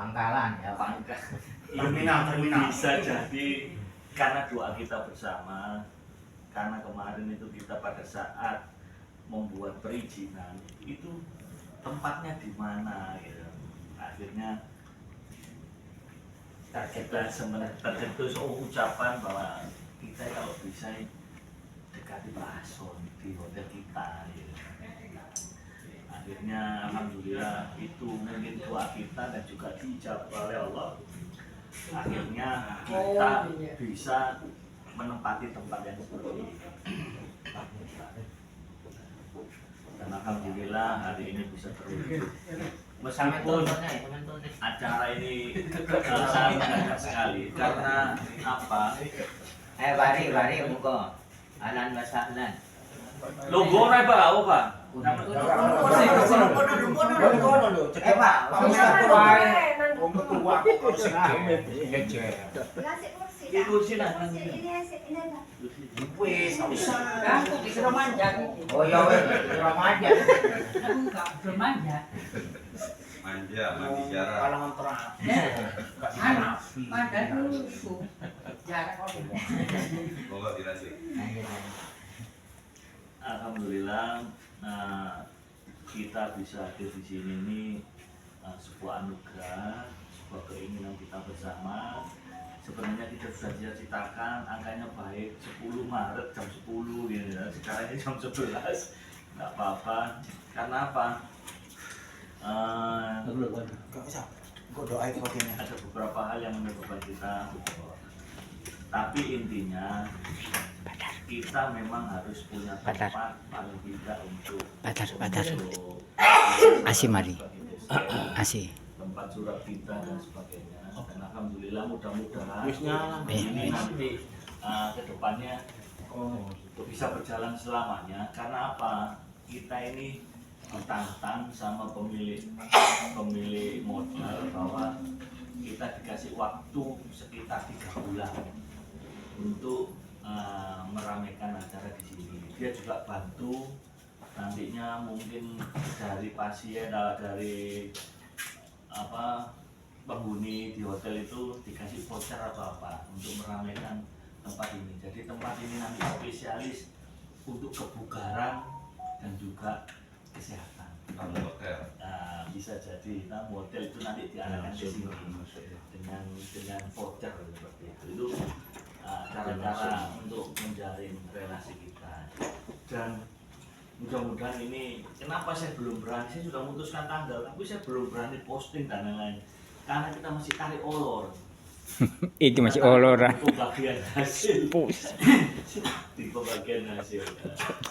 Pangkalan ya. Terminal. Bisa jadi karena doa kita bersama, karena kemarin itu kita pada saat membuat perizinan itu tempatnya di mana gitu. Akhirnya kita tercetus ucapan bahwa kita kalau bisa dekati Pak Ason di hotel kita gitu. Akhirnya alhamdulillah itu mungkin doa kita dan juga dijawab oleh Allah. Akhirnya kita bisa menempati tempat yang seperti ini. Dan alhamdulillah hari ini bisa terwujud. Meskipun acara ini sangat mendadak sekali karena apa? Bari muka. Alan masalan. Logo na ba o ba? Kursi na. Oh ya remaja. Manja, mandi jarak. Kalangan terang. Semoga dilanjut. Alhamdulillah kita bisa hadir di sini ini sebuah anugerah, sebuah keinginan kita bersama. Sebenarnya kita sudah cita-citakan angkanya baik 10 Maret jam 10 gitu ya. Sekarang ini jam 11. Enggak apa-apa. Karena apa? Ada beberapa hal yang menyebabkan kita, tapi intinya kita memang harus punya tempat paling tidak untuk Asih mari. Asih. tempat surat kita dan sebagainya. Dan alhamdulillah mudah-mudahan ini nanti ke depannya bisa berjalan selamanya. Karena apa? Kita ini ditantang sama pemilik modal bahwa kita dikasih waktu sekitar 3 bulan untuk meramaikan acara di sini. Dia juga bantu nantinya mungkin dari pasien, dari penghuni di hotel itu dikasih voucher atau apa untuk meramaikan tempat ini. Jadi tempat ini nanti spesialis untuk kebugaran dan juga kesehatan. Hotel. Nah, bisa jadi hotel itu nanti diarahkan ke sini dengan voucher seperti itu. Itu cara-cara untuk menjalin relasi kita. Dan mudah-mudahan ini, kenapa saya belum berani, saya sudah memutuskan tanggal, tapi saya belum berani posting dan lain-lain karena kita masih tarik olor. Itu masih oloran. Pembagian hasil. Di pembagian hasil.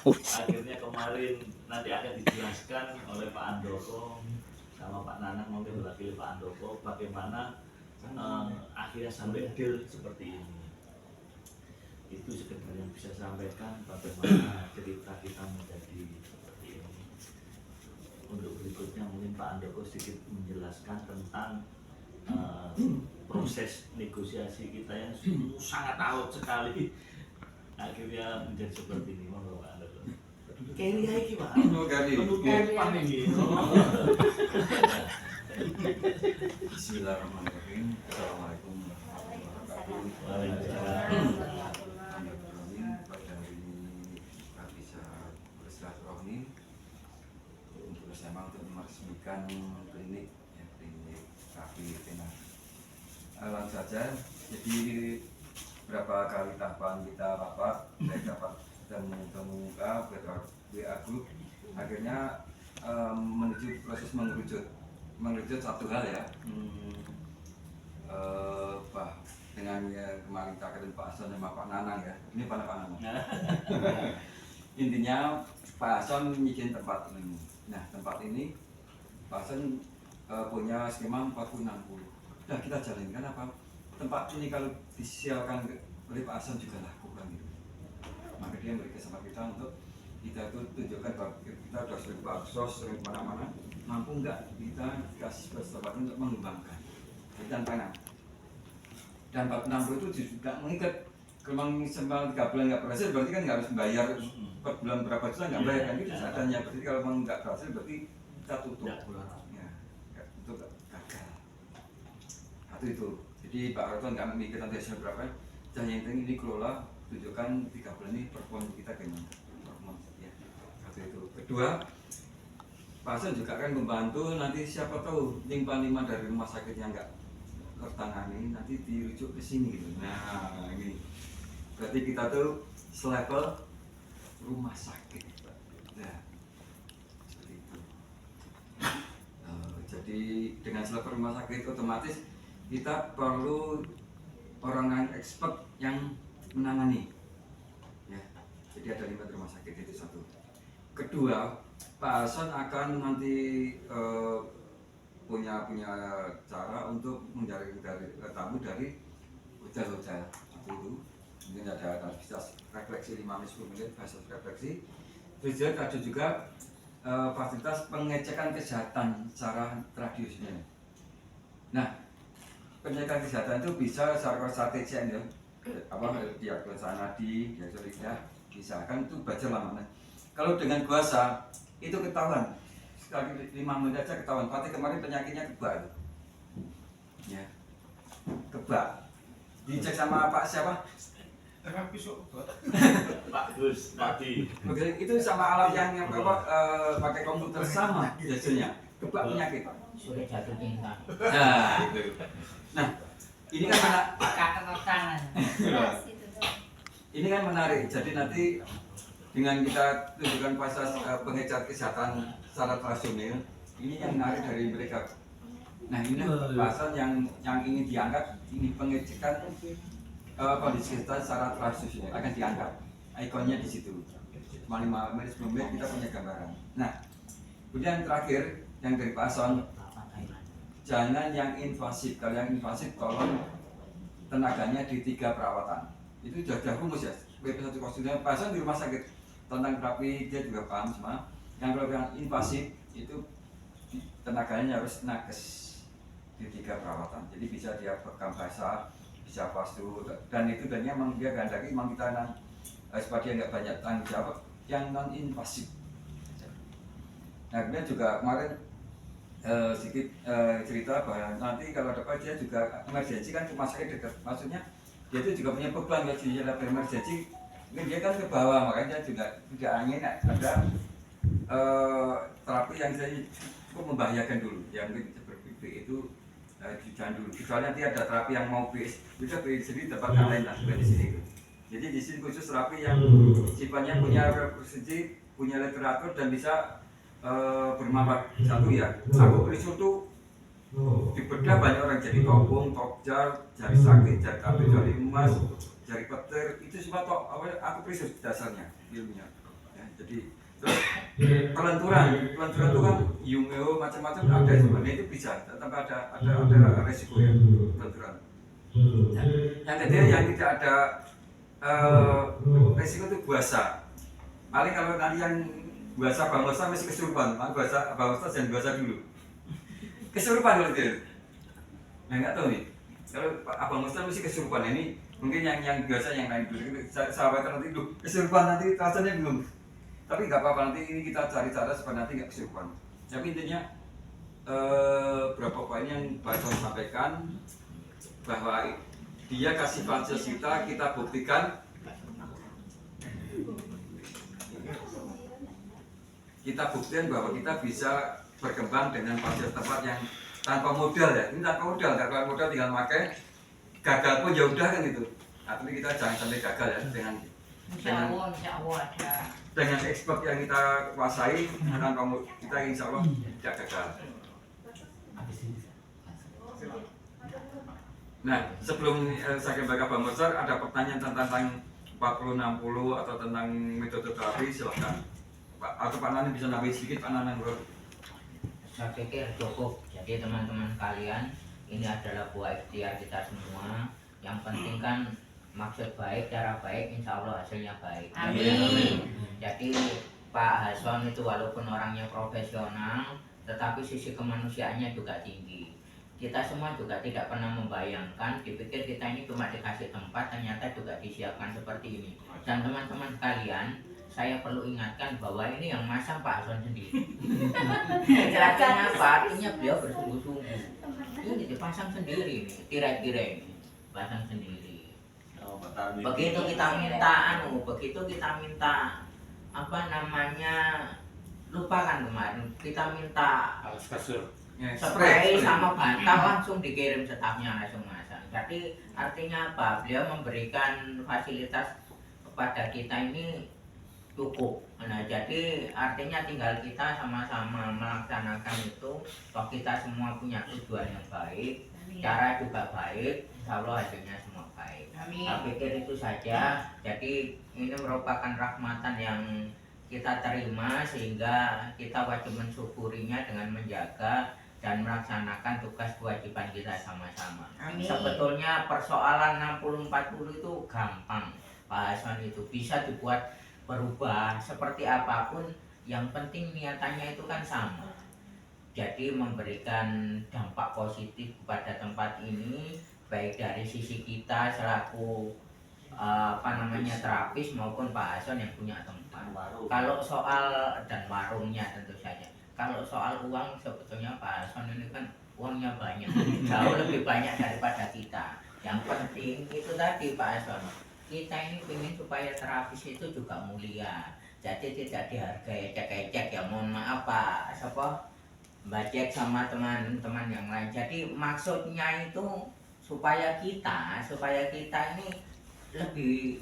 Akhirnya kemarin nanti akan dijelaskan oleh Pak Andoko sama Pak Nanang, mungkin mewakili Pak Andoko bagaimana akhirnya sampai deal seperti ini. Itu sekedar yang bisa sampaikan bagaimana cerita kita menjadi seperti ini. Untuk berikutnya mungkin Pak Andoko sedikit menjelaskan tentang proses negosiasi kita yang sangat alot sekali akhirnya menjadi seperti ini. Monggo Pak Andoko. Keri iki Pak. Penutupan ini. Bismillahirrahmanirrahim. Assalamualaikum warahmatullahi wabarakatuh. Waalaikumsalam. Pada hari ini kita bisa bersilaturahmi untuk bersama untuk meresmikan klinik Rafi Tena. Langsung saja. Jadi berapa kali tahapan kita rapat, baik rapat dan muka, WA group, akhirnya menuju proses mengerucut satu hal ya. Dengan kemarin kakak dan Pak Ason sama Pak Nanang ya. Ini Pak Nanang. Intinya Pak Ason nyicin tempat ini. Nah tempat ini Pak Ason punya skema 40-60. Nah kita jalankan apa? Tempat ini kalau disiapkan oleh Pak Ason juga laku kan gitu. Maka dia memberi kesempatan kita untuk kita itu tunjukkan bahwa kita sudah sering baksos, sering mana-mana, mampu nggak kita kasih kesempatan untuk mengembangkan. Jadi tantangan. Dan 460 itu juga mengikat. Kalau memang 3 bulan nggak berhasil, berarti kan nggak harus membayar per bulan berapa juta, nggak bayar kan itu seadanya. Berarti kalau memang nggak berhasil, berarti kita tutup. Ya, itu gagal. Satu itu. Jadi Pak Harto nggak memikir nanti hasilnya berapa. Yang penting ini kelola, tunjukkan 3 bulan ini perform kita gimana. Perform ya. Satu itu. Kedua, Pak Hasan juga akan membantu nanti siapa tahu limbah-limbah dari rumah sakit yang nggak tertangani nanti dirujuk ke sini gitu. Nah ini berarti kita tuh selevel rumah sakit. Nah seperti itu. Jadi dengan selevel rumah sakit otomatis kita perlu orang yang expert yang menangani. Ya, jadi ada 5 rumah sakit itu satu. Kedua, Pak Hasan akan nanti punya cara untuk mencari tamu dari hotel-hotel itu. Mungkin ada bisa refleksi 5-10 menit, fase refleksi. Terus ada juga fasilitas pengecekan kesehatan secara tradisional. Nah, pengecekan kesehatan itu bisa secara strategis ya, diagnosa nadi, diagnosa lidah, bisa kan itu baca lama. Kalau dengan kuasa itu ketahuan sekali 5 menit aja ketahuan. Pati kemarin penyakitnya kebak itu. Ya, kebak. Dicek sama Pak siapa? Terapi sok. Pak Gus tadi. Oke, itu sama alat yang pakai komputer sama hasilnya. Kebak penyakit. Sudah jatuh cinta. Nah, itu. Nah, ini kan Tangan. ini kan menarik. Jadi nanti dengan kita tunjukkan proses pengecekan kesehatan secara tradisional, ini yang menarik dari mereka. Nah ini bahasan yang ingin diangkat, ini pengecekan kondisi kesehatan secara tradisional akan diangkat. Ikonnya di situ. Cuma 5 menit 10 menit kita punya gambaran. Nah, kemudian terakhir yang dari bahasan, jangan yang invasif. Kalau yang invasif tolong tenaganya di 3 perawatan. Itu sudah rumus ya. BP1 konstitusinya bahasan di rumah sakit tentang terapi dia juga paham semua. Yang kalau yang invasif itu tenaganya harus nakes di 3 perawatan. Jadi bisa dia bekam basah, bisa pastu, dan itu dan memang dia gandaki memang kita supaya dia nggak banyak tanggung jawab yang non invasif. Nah kemudian juga kemarin sedikit cerita bahwa nanti kalau dapat dia juga emergensi kan rumah sakit dekat, maksudnya dia itu juga punya beban ya di dalam emergensi. Mungkin dia kan ke bawah, makanya dia juga tidak ingin ada terapi yang saya cukup membahayakan dulu. Yang seperti itu jangan dulu. Kecuali nanti ada terapi yang mau bisa sendiri tempat yang lain lah di sini. Jadi di sini khusus terapi yang sifatnya punya referensi, punya literatur dan bisa bermanfaat. Satu ya, aku riset tuh di bedah banyak orang jadi topung, tokjar, jari sakit, jari kabel, jari emas, jari petir, itu semua aku riset dasarnya ilmunya. Ya, jadi terus pelenturan itu kan Yumeo macam-macam ada sebenarnya itu bisa, tetap ada resiko ya pelenturan. Nah, yang ketiga yang tidak ada resiko itu buasa. Paling kalau nanti yang buasa bangsa masih kesurupan, buasa bangsa jangan buasa dulu. Kesurupan kalau itu. Nah nggak tahu nih. Kalau abang Musta mesti kesurupan ini, mungkin yang biasa yang lain dulu. Sahabat nanti dulu kesurupan nanti rasanya belum. Tapi nggak apa-apa, nanti ini kita cari cara supaya nanti nggak kesurupan. Tapi intinya berapa poin yang Pak John sampaikan bahwa dia kasih fasilitas kita buktikan. Kita buktikan bahwa kita bisa berkembang dengan fasilitas tempat yang tanpa modal ya. Ini tanpa modal tinggal pakai. Gagal pun ya udah kan gitu. Nah, tapi kita jangan sampai gagal ya dengan ekspor yang kita kuasai, tanpa kita insya Allah tidak gagal. Nah, sebelum saya kembali ke Bang Besar, ada pertanyaan tentang 40-60 atau tentang metode terapi, silahkan. Atau Pak Nanan bisa nambahin sedikit, Pak Nanan bro. Saya pikir cukup. Jadi teman-teman sekalian, ini adalah buah ikhtiar kita semua. Yang penting kan maksud baik, cara baik, insya Allah hasilnya baik. Amin. Jadi Pak Hasan itu walaupun orangnya profesional, tetapi sisi kemanusiaannya juga tinggi. Kita semua juga tidak pernah membayangkan, dipikir kita ini cuma dikasih tempat, ternyata juga disiapkan seperti ini. Dan teman-teman sekalian, saya perlu ingatkan bahwa ini yang masang Pak Hasan sendiri. Artinya apa? Artinya beliau bersungguh-sungguh. Ini dipasang sendiri nih, tirai-tirai ini, pasang sendiri. Oh, Pak Tarmi. Begitu kita minta apa namanya, lupakan kemarin, kita minta Alas kasur. spray sama bantal langsung dikirim stafnya langsung masang. Jadi artinya apa? Beliau memberikan fasilitas kepada kita ini cukup. Nah, jadi artinya tinggal kita sama-sama melaksanakan itu. Toh kita semua punya tujuan yang baik, cara juga baik, insya Allah hasilnya semua baik. Saya pikir itu saja. Jadi ini merupakan rahmatan yang kita terima sehingga kita wajib mensyukurinya dengan menjaga dan melaksanakan tugas kewajiban kita sama-sama. Sebetulnya persoalan 60-40 itu gampang, Pak Hasan, itu bisa dibuat berubah seperti apapun, yang penting niatannya itu kan sama. Jadi memberikan dampak positif kepada tempat ini, baik dari sisi kita selaku terapis maupun Pak Hasan yang punya tempat. Kalau soal dan warungnya tentu saja. Kalau soal uang sebetulnya Pak Hasan ini kan uangnya banyak, jauh lebih banyak daripada kita. Yang penting itu tadi Pak Hasan, kita ini ingin supaya terapis itu juga mulia. Jadi tidak dihargai ecek-ecek ya, mohon maaf Pak Mbak Jack sama teman-teman yang lain. Jadi maksudnya itu supaya kita ini lebih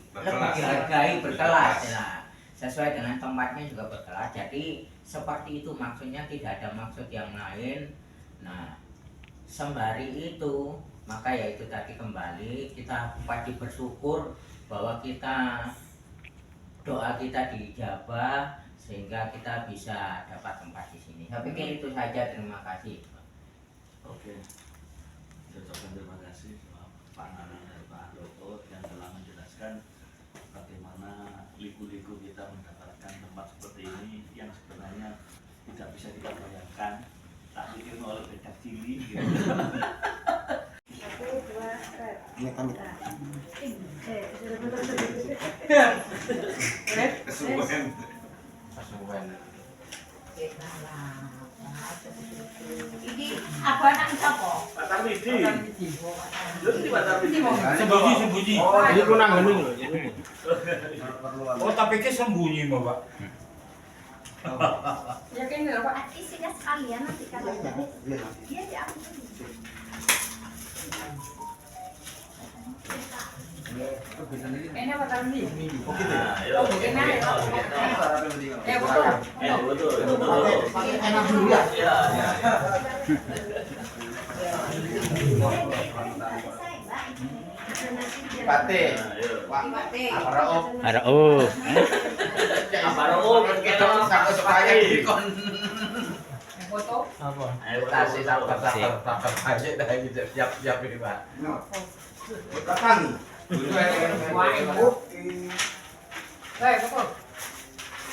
dihargai, berkelas ya. Sesuai dengan tempatnya juga berkelas. Jadi seperti itu maksudnya, tidak ada maksud yang lain. Nah, sembari itu maka ya itu tadi, kembali kita wajib bersyukur bahwa doa kita dijabah sehingga kita bisa dapat tempat di sini. Saya pikir itu saja, terima kasih. Oke. Saya ucapkan terima kasih Pak Nanang dan Pak Handoko yang telah menjelaskan bagaimana liku-liku kita mendapatkan tempat seperti ini yang sebenarnya tidak bisa kita bayangkan. Tak pikir oleh bedak cili gitu. Kesuwen. Ini apa anak siapa? Pak Tarmidi. Lu di Pak Tarmidi. Sembunyi. Ini kunang gending loh. Oh, tapi ke sembunyi, Bapak. Ya kan nggak apa? Isinya sekalian nanti kalau dia diambil. Ini apa tadi? Nah, yuk. Bagaimana ya? Ya betul. Betul. Enak dulu ya. Ya, ya. Pate. Nah, yuk. Haraop. Apa kita Satu supaya dikon. Foto. Ayo Kasih sabar aja dah gitu. Siap ini, Pak. Belakang. Baik betul.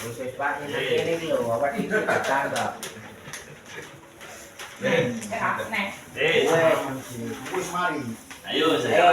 Khusus Pak, ini loh, Bapak itu tangga. Nih. Ayo saya.